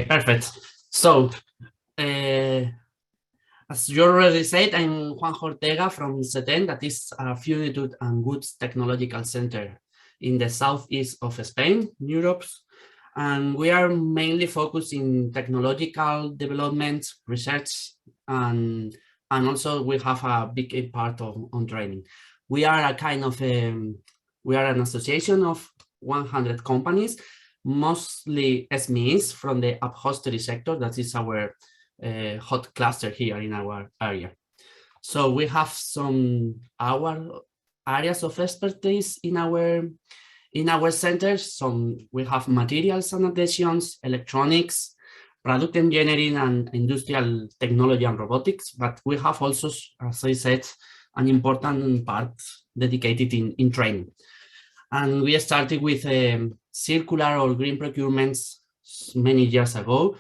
perfect. So, as you already said, I'm Juan José Ortega from CETEN, that is a Finitude and Goods Technological Center in the southeast of Spain, Europe. And we are mainly focused in technological development, research, and also we have a big part on training. We are a kind of, we are an association of 100 companies, mostly SMEs from the upholstery sector. That is our hot cluster here in our area. So we have our areas of expertise in our centers. We have materials and adhesions, electronics, product engineering, and industrial technology and robotics. But we have also, as I said, an important part dedicated in training. And we started with circular or green procurements many years ago.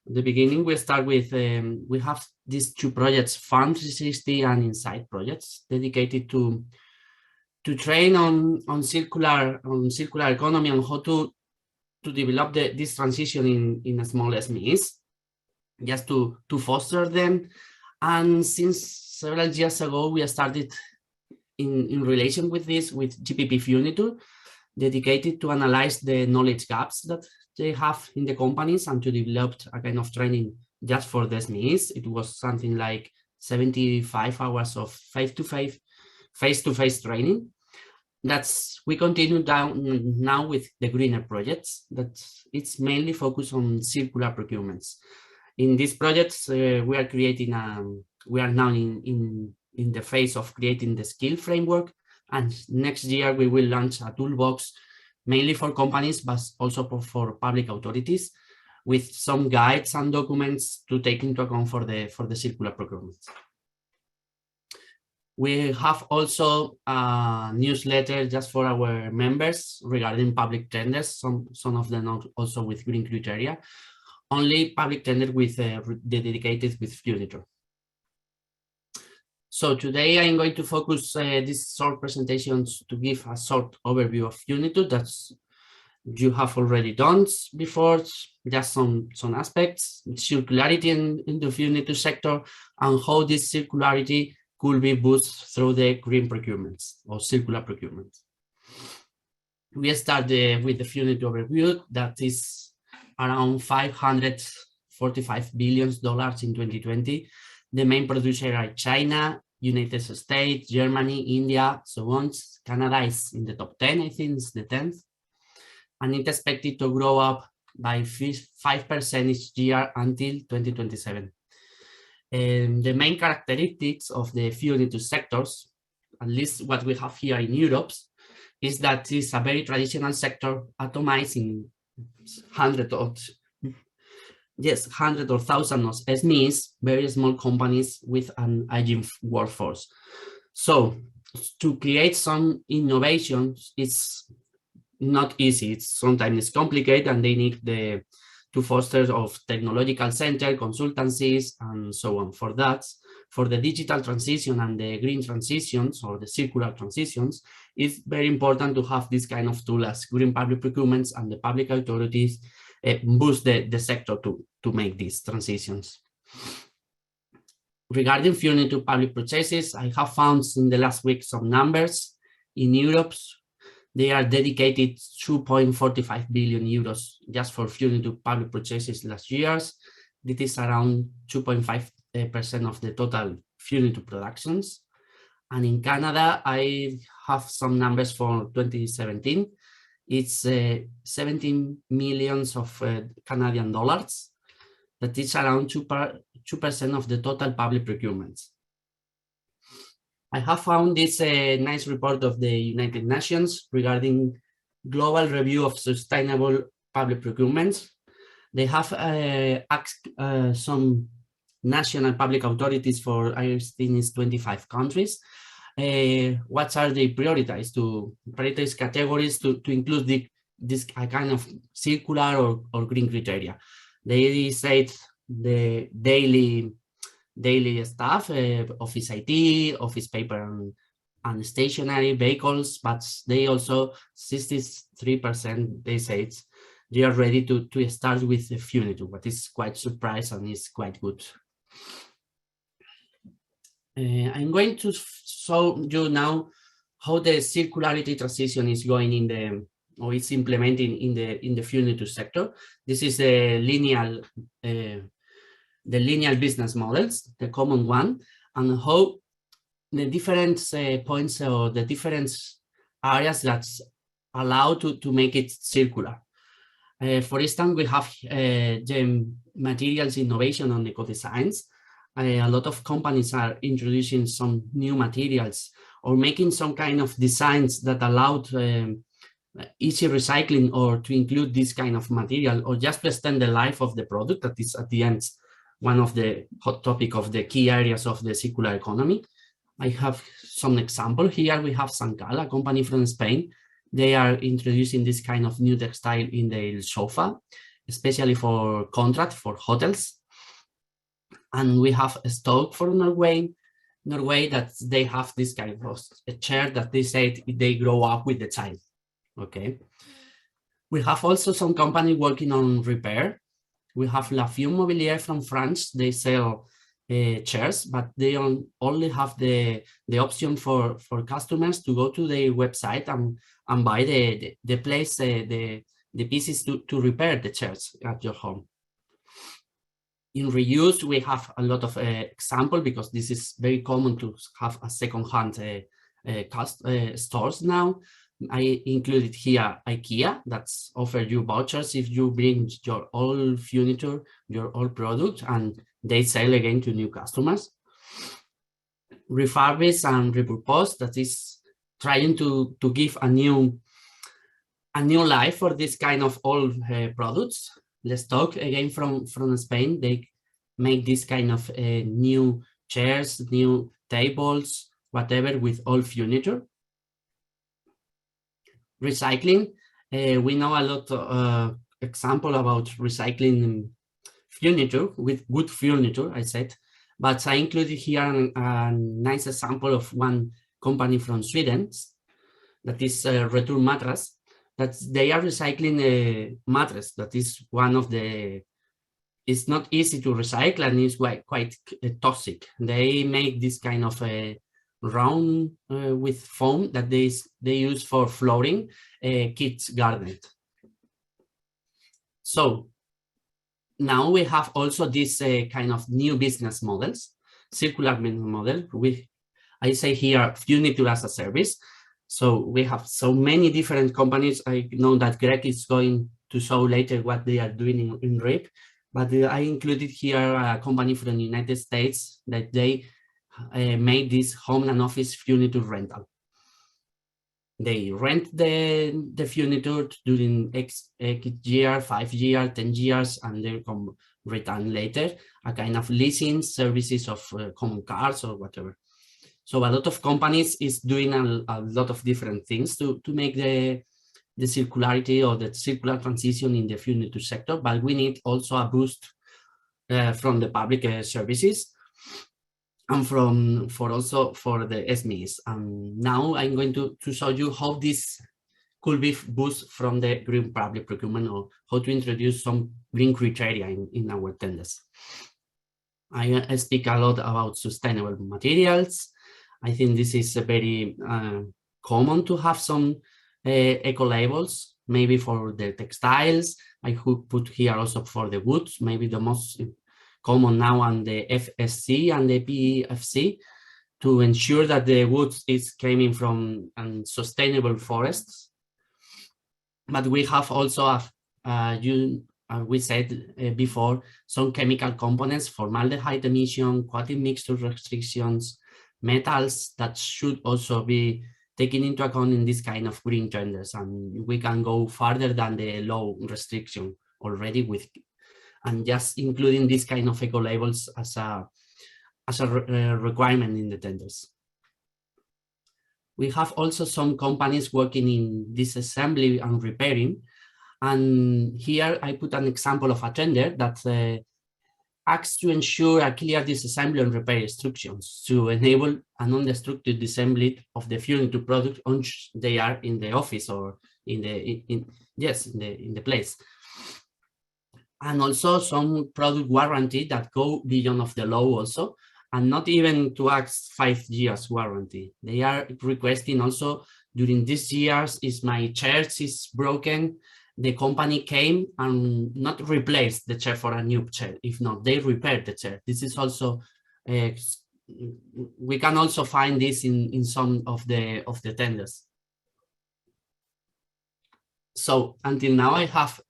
At the beginning, we start with, we have these two projects, Farm 360 and Insight projects, dedicated to train on circular economy and how to develop this transition in small SMEs, just to foster them. And since several years ago, we started in relation with this, with GPP Finitude, dedicated to analyze the knowledge gaps that they have in the companies and to develop a kind of training just for the SMEs. It was something like 75 hours of face-to-face training. We continue down now with the greener projects, that it's mainly focused on circular procurements. In these projects, we are creating we are now in the phase of creating the skill framework, and next year we will launch a toolbox mainly for companies, but also for public authorities, with some guides and documents to take into account for the circular procurement. We have also a newsletter just for our members regarding public tenders, some of them also with green criteria, only public tender with dedicated with Finitude. So today I'm going to focus these short presentations to give a short overview of Finitude that you have already done before, just some aspects, circularity in the Finitude sector, and how this circularity could be boosted through the green procurements or circular procurement. We start with the Finitude overview that is around $545 billion in 2020. The main producers are China, United States, Germany, India, so on. Canada is in the top 10, I think it's the 10th. And it's expected to grow up by 5% each year until 2027. The main characteristics of the Finitude sectors, at least what we have here in Europe, is that it's a very traditional sector, atomized in hundreds or thousands of SMEs, very small companies with an aging workforce. So to create some innovations, it's not easy. Sometimes it's complicated, and they need to foster of technological center, consultancies, and so on. For that, for the digital transition and the green transitions or the circular transitions, it's very important to have this kind of tool as green public procurements, and the public authorities boost the sector to make these transitions. Regarding Finitude public purchases, I have found in the last week some numbers. In Europe, they are dedicated 2.45 billion euros just for Finitude public purchases last year. This is around 2.5% of the total Finitude productions. And in Canada, I have some numbers for 2017. It's 17 millions of Canadian dollars. That is around 2% of the total public procurements. I have found this nice report of the United Nations regarding global review of sustainable public procurements. They have asked some national public authorities for, I think it's 25 countries, what are they prioritize categories to include this kind of circular or green criteria. They said the daily stuff, office IT, office paper and stationary vehicles, but they also 63% they said they are ready to start with the furniture, what is quite surprise and is quite good. I'm going to show you now how the circularity transition is going in the, or it's implementing in the furniture sector. This is the lineal business models, the common one, and how the different points or the different areas that's allowed to make it circular. For instance, we have the materials innovation on eco-designs. A lot of companies are introducing some new materials or making some kind of designs that allowed easy recycling, or to include this kind of material, or just to extend the life of the product. That is at the end one of the hot topic of the key areas of the circular economy. I have some example here. We have Sancal, a company from Spain. They are introducing this kind of new textile in their sofa, especially for contract for hotels. And we have a Stoke for Norway, that they have this kind of a chair that they said they grow up with the child. Okay. We have also some company working on repair. We have La Fium Mobilier from France. They sell chairs, but they only have the option for customers to go to their website and buy the place, the pieces to repair the chairs at your home. In reuse, we have a lot of example, because this is very common to have a second-hand stores now. I included here IKEA, that's offer you vouchers if you bring your old furniture, your old product, and they sell again to new customers. Refurbish and repurpose, that is trying to give a new life for this kind of old products. Let's talk again from Spain. They make this kind of new chairs, new tables, whatever, with old furniture. Recycling, we know a lot of example about recycling furniture with good furniture, I said, but I included here a nice example of one company from Sweden, that is Return Mattress, that they are recycling a mattress that is one of the, it's not easy to recycle and is quite toxic. They make this kind of a round with foam that they use for flooring kids' garden. So now we have also this kind of new business models, circular business model. I say here furniture as a service. So we have so many different companies. I know that Greg is going to show later what they are doing in RIP, but I included here a company from the United States that they made this home and office furniture rental. They rent the furniture during X year, 5 years, 10 years, and they come return later, a kind of leasing services of common cars or whatever. So a lot of companies is doing a lot of different things to make the circularity or the circular transition in the furniture sector, but we need also a boost from the public services, and also for the SMEs. And now I'm going to show you how this could be boost from the green public procurement, or how to introduce some green criteria in our tenders. I speak a lot about sustainable materials. I think this is a very common to have some eco labels, maybe for the textiles. I could put here also for the woods, maybe the most common now, on the FSC and the PEFC, to ensure that the wood is coming from sustainable forests. But we have also, we said before, some chemical components, formaldehyde emission, coating mixture restrictions, metals that should also be taken into account in this kind of green tenders. And we can go further than the low restriction already with, and just including this kind of eco labels as a requirement in the tenders. We have also some companies working in disassembly and repairing. And here I put an example of a tender that acts to ensure a clear disassembly and repair instructions to enable an undestructive disassembly of the furniture product once they are in the office or in the place. and also some product warranty that go beyond of the law also, and not even to ask 5 years warranty. They are requesting also during these years, if my chair is broken, the company came and not replace the chair for a new chair. If not, they repair the chair. This is also, we can also find this in some of the tenders. So until now, I have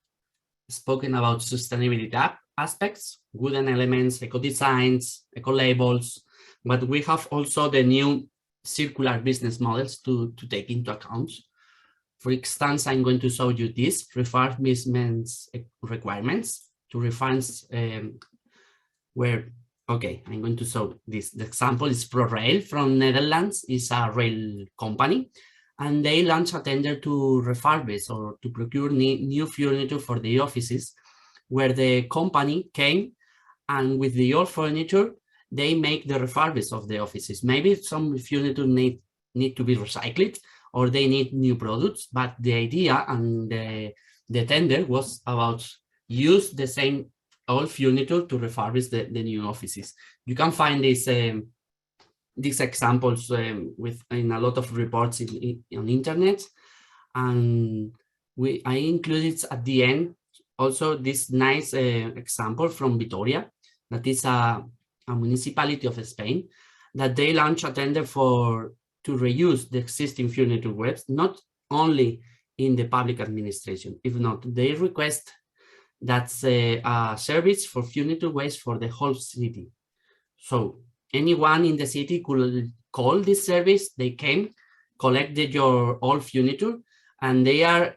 spoken about sustainability aspects, wooden elements, eco designs, eco labels, but we have also the new circular business models to take into account. For instance, I'm going to show you this refurbishment requirements to reference where, okay, I'm going to show this. The example is ProRail from Netherlands, is a rail company, and they launch a tender to refurbish or to procure new furniture for the offices, where the company came and with the old furniture, they make the refurbish of the offices. Maybe some furniture need to be recycled, or they need new products, but the idea and the tender was about use the same old furniture to refurbish the new offices. You can find these examples in a lot of reports on internet, and I included at the end also this nice example from Vitoria, that is a municipality of Spain, that they launched a tender to reuse the existing furniture webs, not only in the public administration. If not, they request that's a service for furniture waste for the whole city. So anyone in the city could call this service. They came, collected your old furniture, and they are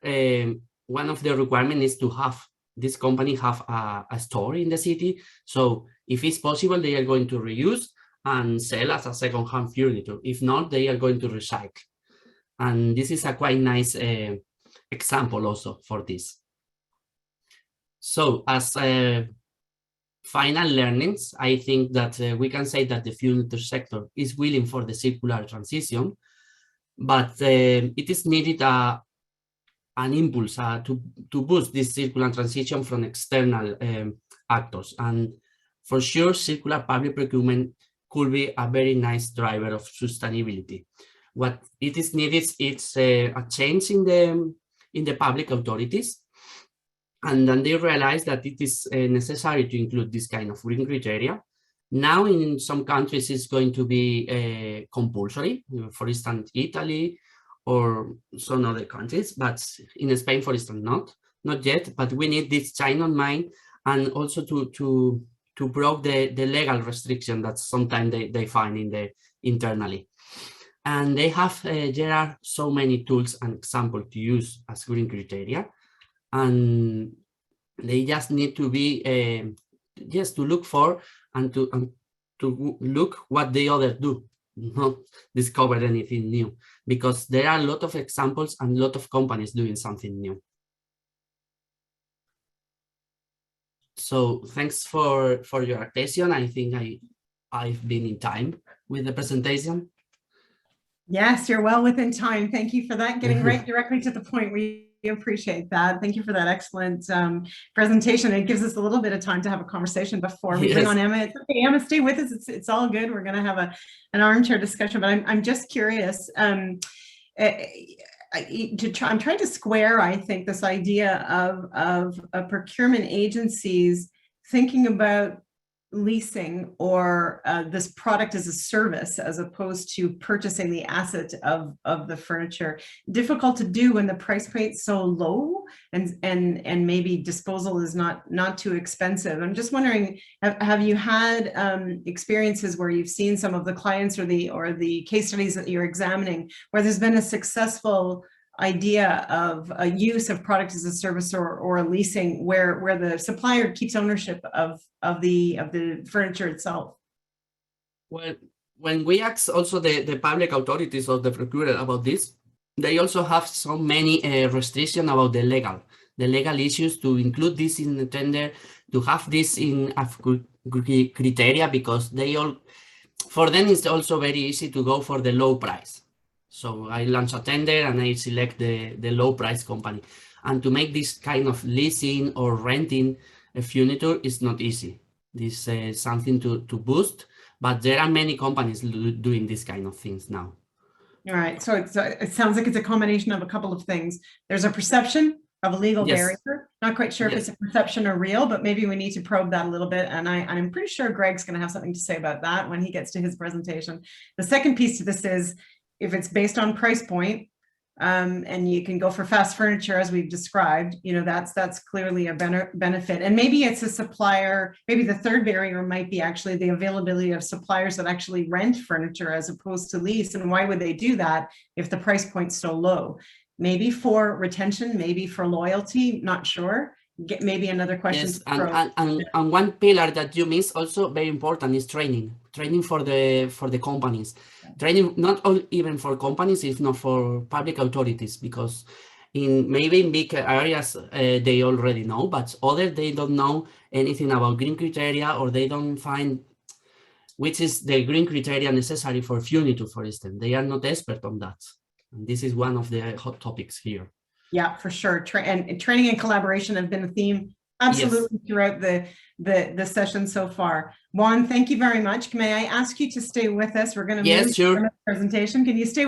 one of the requirements is to have this company have a store in the city. So if it's possible, they are going to reuse and sell as a second-hand furniture. If not, they are going to recycle. And this is a quite nice example also for this. So as final learnings, I think that we can say that the furniture sector is willing for the circular transition, but it is needed an impulse to boost this circular transition from external actors. And for sure, circular public procurement could be a very nice driver of sustainability. What it is needed is a change in the public authorities, and then they realize that it is necessary to include this kind of green criteria. Now, in some countries, it's going to be compulsory, for instance, Italy or some other countries, but in Spain, for instance, not yet. But we need this change on mind, and also to break the legal restriction that sometimes they find internally. And they have, there are so many tools and examples to use as green criteria, and they just need to be, just to look for and to look what the others do, not discover anything new, because there are a lot of examples and a lot of companies doing something new. So thanks for your attention. I think I've been in time with the presentation. Yes, you're well within time. Thank you for that. Getting right directly to the point. We appreciate that. Thank you for that excellent presentation. It gives us a little bit of time to have a conversation before we bring on Emma. It's okay, Emma, stay with us. It's all good. We're going to have an armchair discussion, but I'm just curious. I'm trying to square, I think, this idea of procurement agencies thinking about leasing or this product as a service as opposed to purchasing the asset of the furniture. Difficult to do when the price point's so low and maybe disposal is not too expensive. I'm just wondering, have you had experiences where you've seen some of the clients or the case studies that you're examining where there's been a successful idea of a use of product as a service or a leasing where the supplier keeps ownership of the furniture itself? Well, when we ask also the public authorities or the procurement about this, they also have so many restrictions about the legal issues to include this in the tender, to have this in criteria, because for them it's also very easy to go for the low price. So I launch a tender and I select the low price company. And to make this kind of leasing or renting a furniture is not easy. This is something to boost, but there are many companies doing this kind of things now. All right, so it sounds like it's a combination of a couple of things. There's a perception of a legal Yes. barrier. Not quite sure if Yes. it's a perception or real, but maybe we need to probe that a little bit. And I'm pretty sure Greg's going to have something to say about that when he gets to his presentation. The second piece to this is if it's based on price point, and you can go for fast furniture as we've described, you know, that's clearly a benefit. And maybe it's a supplier, maybe the third barrier might be actually the availability of suppliers that actually rent furniture as opposed to lease. And why would they do that if the price point's so low? Maybe for retention, maybe for loyalty, not sure. Maybe another question. Yes, and one pillar that you miss also very important is training for the companies, training not even for companies, if not for public authorities, because maybe in big areas they already know, but others they don't know anything about green criteria, or they don't find which is the green criteria necessary for furniture, for instance. They are not expert on that, and this is one of the hot topics here. Yeah, for sure. And training and collaboration have been a theme absolutely throughout the session so far. Juan, thank you very much. May I ask you to stay with us? We're going to move to the presentation. Can you stay